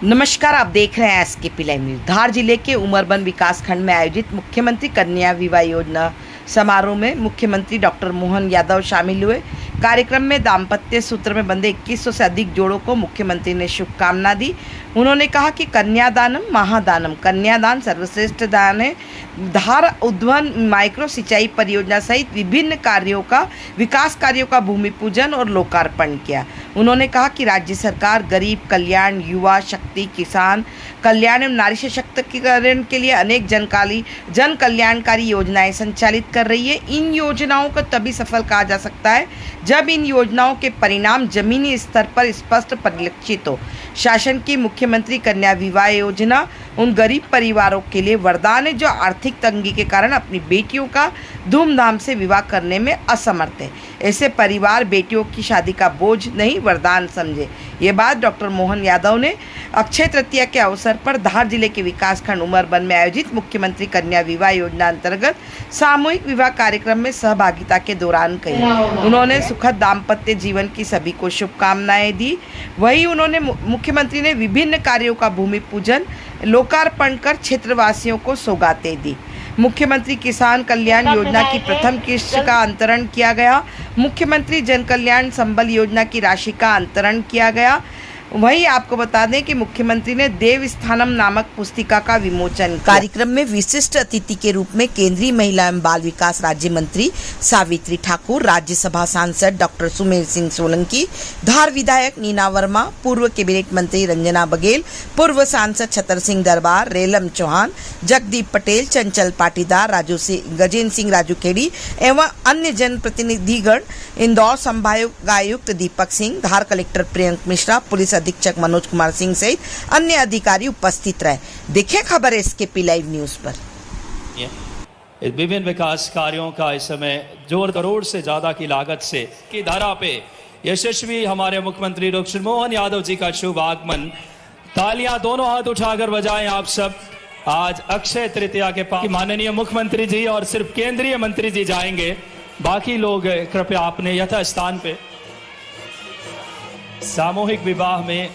नमस्कार, आप देख रहे हैं एसकेपी लाइव न्यूज। धार जिले के उमरबन विकासखंड में आयोजित मुख्यमंत्री कन्या विवाह योजना समारोह में मुख्यमंत्री डॉक्टर मोहन यादव शामिल हुए। कार्यक्रम में दाम्पत्य सूत्र में बंधे 2100 से अधिक जोड़ों को मुख्यमंत्री ने शुभकामना दी। उन्होंने कहा कि कन्यादानम महादानम, कन्यादान सर्वश्रेष्ठ दान है। धार उद्वन माइक्रो सिंचाई परियोजना सहित विभिन्न विकास कार्यों का भूमि पूजन और लोकार्पण किया। उन्होंने कहा कि राज्य सरकार गरीब कल्याण, युवा शक्ति, किसान कल्याण एवं नारी सशक्तिकरण के लिए अनेक जन कल्याणकारी योजनाएं संचालित कर रही है। इन योजनाओं को तभी सफल कहा जा सकता है जब इन योजनाओं के परिणाम जमीनी स्तर पर स्पष्ट परिलक्षित हो। शासन की मुख्यमंत्री कन्या विवाह योजना उन गरीब परिवारों के लिए वरदान है जो आर्थिक तंगी के कारण अपनी बेटियों का धूमधाम से विवाह करने में असमर्थ है। ऐसे परिवार बेटियों की शादी का बोझ नहीं, वरदान समझे। ये बात डॉक्टर मोहन यादव ने अक्षय तृतीया के अवसर पर धार जिले के विकासखंड उमरबन में आयोजित मुख्यमंत्री कन्या विवाह योजना अंतर्गत सामूहिक विवाह कार्यक्रम में सहभागिता के दौरान कही। उन्होंने सुखद दाम्पत्य जीवन की सभी को शुभकामनाएं दी। वहीं उन्होंने मुख्यमंत्री ने विभिन्न कार्यों का भूमि पूजन लोकार्पण कर क्षेत्रवासियों को सौगातें दी। मुख्यमंत्री किसान कल्याण योजना की प्रथम किस्त का अंतरण किया गया। मुख्यमंत्री जन कल्याण संबल योजना की राशि का अंतरण किया गया। वहीं आपको बता दें कि मुख्यमंत्री ने देव स्थानम नामक पुस्तिका का विमोचन किया। कार्यक्रम में विशिष्ट अतिथि के रूप में केंद्रीय महिला एवं बाल विकास राज्य मंत्री सावित्री ठाकुर, राज्यसभा सांसद डॉक्टर सुमेर सिंह सोलंकी, धार विधायक नीना वर्मा, पूर्व कैबिनेट मंत्री रंजना बघेल, पूर्व सांसद छतर सिंह दरबार, रेलम चौहान, जगदीप पटेल, चंचल पाटीदार, गजेंद्र सिंह राजू खेड़ी एवं अन्य जनप्रतिनिधिगण, इंदौर संभागायुक्त दीपक सिंह, धार कलेक्टर प्रियंक मिश्रा, पुलिस अधीक्षक मनोज कुमार सिंह सहित अन्य अधिकारी उपस्थित रहे। देखें खबर एसकेपी लाइव न्यूज पर। विभिन्न विकास कार्यों का इस समय जोर करोड़ से ज्यादा की लागत से की धारा पे यशस्वी हमारे मुख्यमंत्री डॉक्टर मोहन यादव जी का शुभ आगमन। तालियां दोनों हाथ उठाकर बजाएं आप सब। आज अक्षय तृतीया के पास माननीय मुख्यमंत्री जी और सिर्फ केंद्रीय मंत्री जी जाएंगे, बाकी लोग कृपया अपने यथा स्थान पे। सामूहिक विवाह में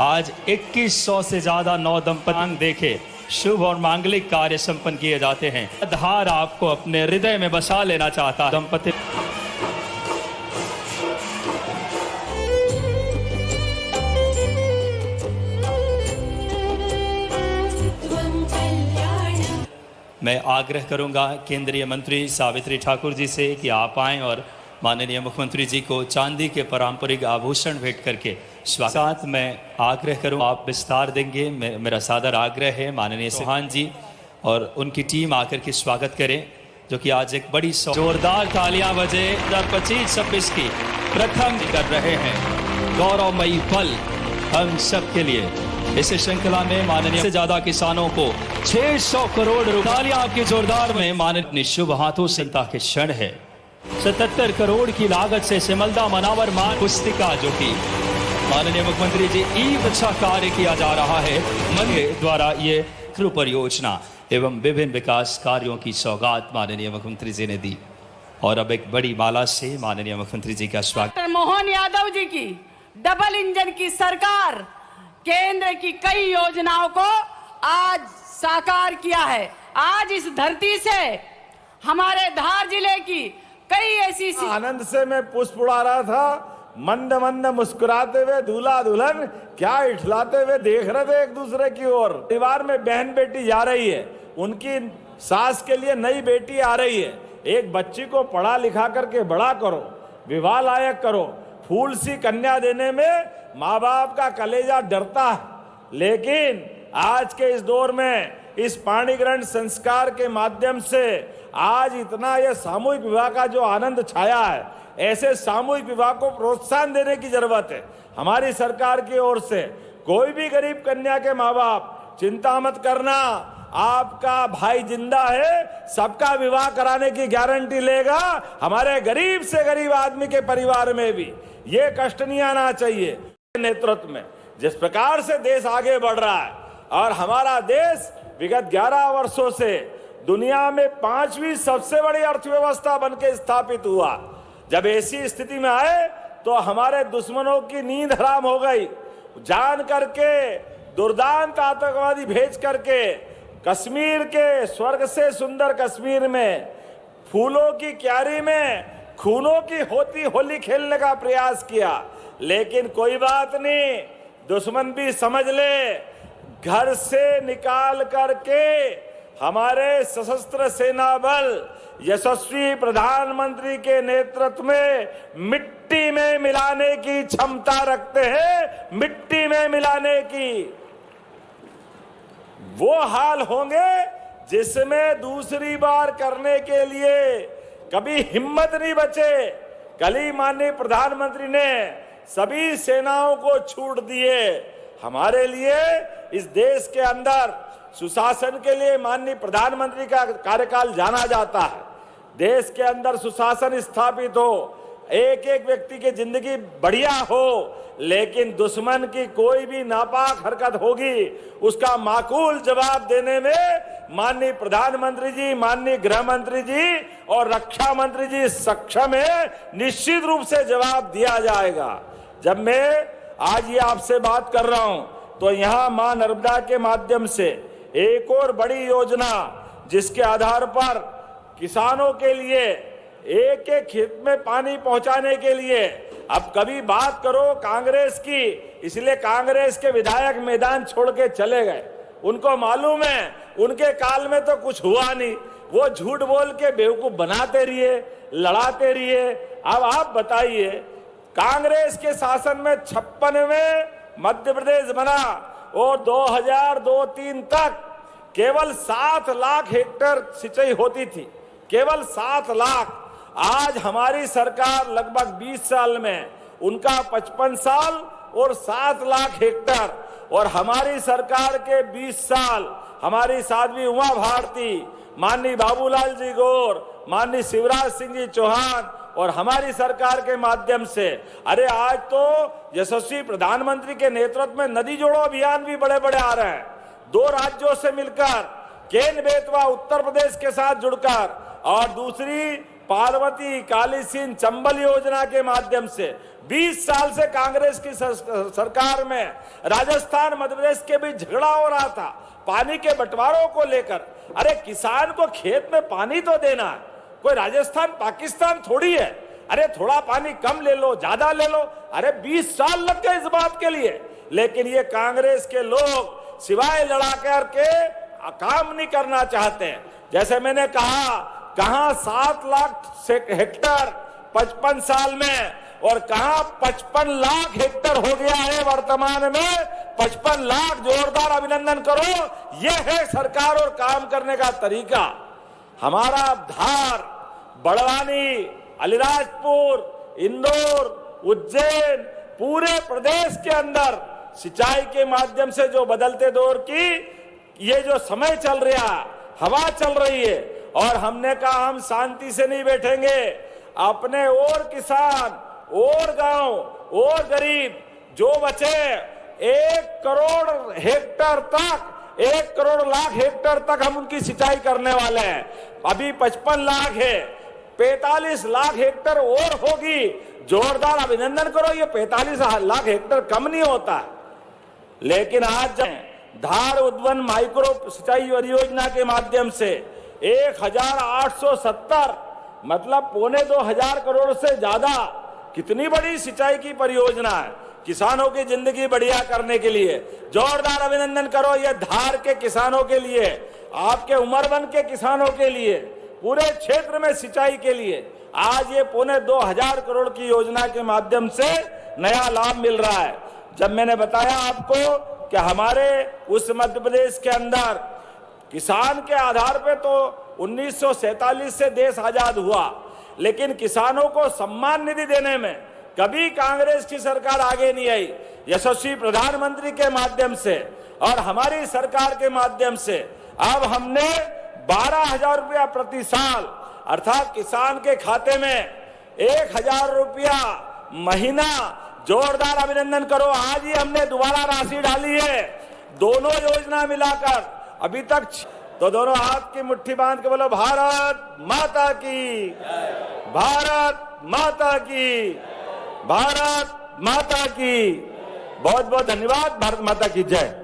आज 2100 से ज्यादा नौ दंपति देखे शुभ और मांगलिक कार्य संपन्न किए जाते हैं। धार आपको अपने हृदय में बसा लेना चाहता दंपति। मैं आग्रह करूंगा केंद्रीय मंत्री सावित्री ठाकुर जी से कि आप आएं और माननीय मुख्यमंत्री जी को चांदी के पारंपरिक आभूषण भेंट करके स्वागत। मैं आग्रह करूं आप विस्तार देंगे। मेरा सादर आग्रह है माननीय चौहान जी और उनकी टीम आकर के स्वागत करें, जो कि आज एक बड़ी जोरदार तालियां बजे 2025-26 की प्रथम कर रहे हैं। गौरवमयी पल हम सब के लिए। इस श्रृंखला में माननीय से ज्यादा किसानों को 600 करोड़ रुपए। तालियां आपकी जोरदार में माननीय शुभ हाथों से के क्षण है। 77 करोड़ की लागत से सिमलदा मनावर मान पुस्तिका, जो कि माननीय मुख्यमंत्री जी अच्छा कार्य किया जा रहा है मन द्वारा, ये परियोजना एवं विभिन्न विकास कार्यों की सौगात माननीय मुख्यमंत्री जी ने दी। और अब एक बड़ी माला से माननीय मुख्यमंत्री जी का स्वागत। डॉक्टर मोहन यादव जी की डबल इंजन की सरकार केंद्र की कई योजनाओं को आज साकार किया है। आज इस धरती से हमारे धार जिले की कई ऐसी आनंद से मैं पुष्प उड़ा रहा था। मंद मंद मुस्कुराते हुए दूल्हा दुल्हन क्या इठलाते हुए देख रहे थे एक दूसरे की ओर। परिवार में बहन बेटी जा रही है, उनकी सास के लिए नई बेटी आ रही है। एक बच्ची को पढ़ा लिखा करके बड़ा करो, विवाह लायक करो। फूल सी कन्या देने में माँ बाप का कलेजा डरता है, लेकिन आज के इस दौर में इस पाणी ग्रहण संस्कार के माध्यम से आज इतना यह सामूहिक विवाह का जो आनंद छाया है, ऐसे सामूहिक विवाह को प्रोत्साहन देने की जरूरत है। हमारी सरकार की ओर से कोई भी गरीब कन्या के माँ बाप चिंता मत करना, आपका भाई जिंदा है, सबका विवाह कराने की गारंटी लेगा। हमारे गरीब से गरीब आदमी के परिवार में भी ये कष्ट नहीं आना चाहिए। नेतृत्व में जिस प्रकार से देश आगे बढ़ रहा है और हमारा देश विगत 11 वर्षों से दुनिया में 5वीं सबसे बड़ी अर्थव्यवस्था बनकर स्थापित हुआ। जब ऐसी स्थिति में आए तो हमारे दुश्मनों की नींद हराम हो गई। जान करके दुर्दांत आतंकवादी भेज करके कश्मीर के स्वर्ग से सुंदर कश्मीर में फूलों की क्यारी में खूनों की होती होली खेलने का प्रयास किया। लेकिन कोई बात नहीं, दुश्मन भी समझ ले, घर से निकाल करके हमारे सशस्त्र सेना बल यशस्वी प्रधानमंत्री के नेतृत्व में मिट्टी में मिलाने की क्षमता रखते हैं। मिट्टी में मिलाने की वो हाल होंगे जिसमें दूसरी बार करने के लिए कभी हिम्मत नहीं बचे। कल ही माननीय प्रधानमंत्री ने सभी सेनाओं को छूट दिए। हमारे लिए इस देश के अंदर सुशासन के लिए माननीय प्रधानमंत्री का कार्यकाल जाना जाता है। देश के अंदर सुशासन स्थापित हो, एक एक व्यक्ति की जिंदगी बढ़िया हो, लेकिन दुश्मन की कोई भी नापाक हरकत होगी उसका माकूल जवाब देने में माननीय प्रधानमंत्री जी, माननीय गृह मंत्री जी और रक्षा मंत्री जी सक्षम है। निश्चित रूप से जवाब दिया जाएगा। जब मैं आज ये आपसे बात कर रहा हूं तो यहां मां नर्मदा के माध्यम से एक और बड़ी योजना जिसके आधार पर किसानों के लिए एक एक खेत में पानी पहुंचाने के लिए, अब कभी बात करो कांग्रेस की, इसलिए कांग्रेस के विधायक मैदान छोड़ के चले गए। उनको मालूम है उनके काल में तो कुछ हुआ नहीं, वो झूठ बोल के बेवकूफ बनाते रहिए, लड़ाते रहिए। अब आप बताइए, कांग्रेस के शासन में 56 में मध्य प्रदेश बना और 2002-03 तक केवल 7 लाख हेक्टेयर सिंचाई होती थी, केवल 7 लाख। आज हमारी सरकार लगभग 20 साल में, उनका 55 साल और 7 लाख हेक्टेयर, और हमारी सरकार के 20 साल हमारी साध्वी उमा भारती, माननीय बाबूलाल जी गौर, माननीय शिवराज सिंह जी चौहान और हमारी सरकार के माध्यम से, अरे आज तो यशस्वी प्रधानमंत्री के नेतृत्व में नदी जोड़ो अभियान भी बड़े बड़े आ रहे हैं। 2 राज्यों से मिलकर, केन बेतवा उत्तर प्रदेश के साथ जुड़कर, और दूसरी पार्वती काली सिंध चंबल योजना के माध्यम से 20 साल से कांग्रेस की सरकार में राजस्थान मध्य प्रदेश के बीच झगड़ा हो रहा था पानी के बंटवारों को लेकर। अरे किसान को खेत में पानी तो देना है, कोई राजस्थान पाकिस्तान थोड़ी है। अरे थोड़ा पानी कम ले लो, ज्यादा ले लो, अरे 20 साल लग गए इस बात के लिए। लेकिन ये कांग्रेस के लोग सिवाय लड़ा करके काम नहीं करना चाहते। जैसे मैंने कहा, कहां 7 लाख हेक्टेयर 55 साल में, और कहां 55 लाख हेक्टेयर हो गया है वर्तमान में। 55 लाख, जोरदार अभिनंदन करो। यह है सरकार और काम करने का तरीका। हमारा धार, बड़वानी, अलीराजपुर, इंदौर, उज्जैन, पूरे प्रदेश के अंदर सिंचाई के माध्यम से जो बदलते दौर की ये जो समय चल रहा, हवा चल रही है, और हमने कहा हम शांति से नहीं बैठेंगे। अपने और किसान और गांव और गरीब जो बचे 1 करोड़ हेक्टेयर तक, 1 करोड़ लाख हेक्टेयर तक हम उनकी सिंचाई करने वाले हैं। अभी 55 लाख है, 45 लाख हेक्टेयर और होगी। जोरदार अभिनंदन करो। ये 45 लाख हेक्टेयर कम नहीं होता। लेकिन आज धार उद्वन माइक्रो सिंचाई परियोजना के माध्यम से 1870 मतलब 2500 करोड़ से ज्यादा, कितनी बड़ी सिंचाई की परियोजना है किसानों की जिंदगी बढ़िया करने के लिए। जोरदार अभिनंदन करो ये धार के किसानों के लिए, आपके उमरबन के किसानों के लिए, पूरे क्षेत्र में सिंचाई के लिए। आज ये 2500 करोड़ की योजना के माध्यम से नया लाभ मिल रहा है। जब मैंने बताया आपको कि हमारे उस मध्य प्रदेश के अंदर किसान के आधार पे तो 1947 से देश आजाद हुआ, लेकिन किसानों को सम्मान निधि देने में कभी कांग्रेस की सरकार आगे नहीं आई। यशस्वी प्रधानमंत्री के माध्यम से और हमारी सरकार के माध्यम से अब हमने 12,000 रुपया प्रति साल, अर्थात किसान के खाते में 1,000 रुपया महीना। जोरदार अभिनंदन करो। आज ही हमने दोबारा राशि डाली है, दोनों योजना मिलाकर अभी तक। तो दोनों हाथ की मुट्ठी बांध के बोलो भारत माता की, भारत माता की, भारत माता की। बहुत बहुत धन्यवाद। भारत माता की जय।